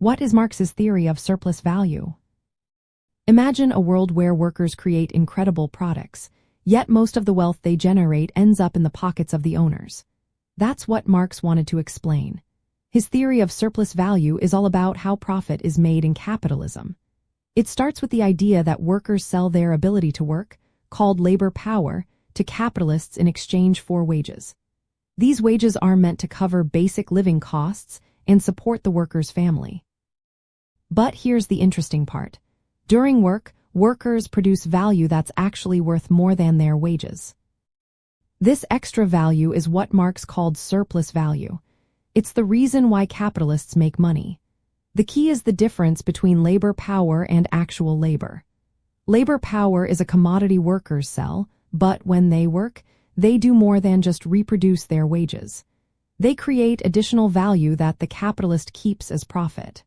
What is Marx's theory of surplus value? Imagine a world where workers create incredible products, yet most of the wealth they generate ends up in the pockets of the owners. That's what Marx wanted to explain. His theory of surplus value is all about how profit is made in capitalism. It starts with the idea that workers sell their ability to work, called labor power, to capitalists in exchange for wages. These wages are meant to cover basic living costs and support the worker's family. But here's the interesting part. During work, workers produce value that's actually worth more than their wages. This extra value is what Marx called surplus value. It's the reason why capitalists make money. The key is the difference between labor power and actual labor. Labor power is a commodity workers sell, but when they work, they do more than just reproduce their wages. They create additional value that the capitalist keeps as profit.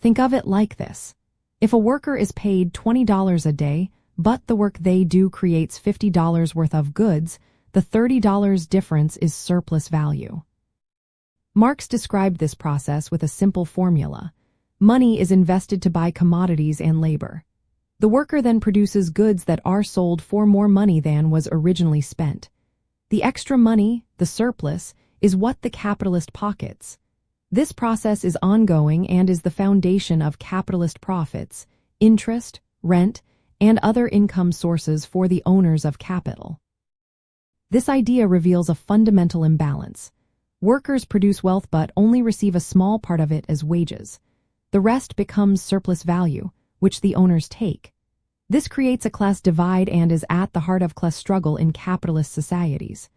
Think of it like this. If a worker is paid $20 a day, but the work they do creates $50 worth of goods, the $30 difference is surplus value. Marx described this process with a simple formula. Money is invested to buy commodities and labor. The worker then produces goods that are sold for more money than was originally spent. The extra money, the surplus, is what the capitalist pockets. This process is ongoing and is the foundation of capitalist profits, interest, rent, and other income sources for the owners of capital. This idea reveals a fundamental imbalance. Workers produce wealth but only receive a small part of it as wages. The rest becomes surplus value, which the owners take. This creates a class divide and is at the heart of class struggle in capitalist societies.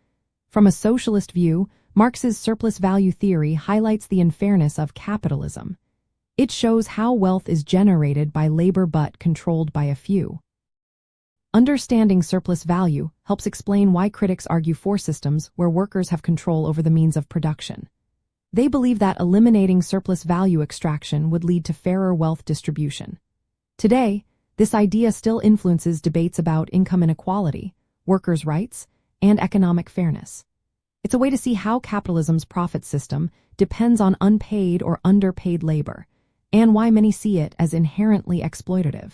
From a socialist view, Marx's surplus value theory highlights the unfairness of capitalism. It shows how wealth is generated by labor but controlled by a few. Understanding surplus value helps explain why critics argue for systems where workers have control over the means of production. They believe that eliminating surplus value extraction would lead to fairer wealth distribution. Today, this idea still influences debates about income inequality, workers' rights, and economic fairness. It's a way to see how capitalism's profit system depends on unpaid or underpaid labor, and why many see it as inherently exploitative.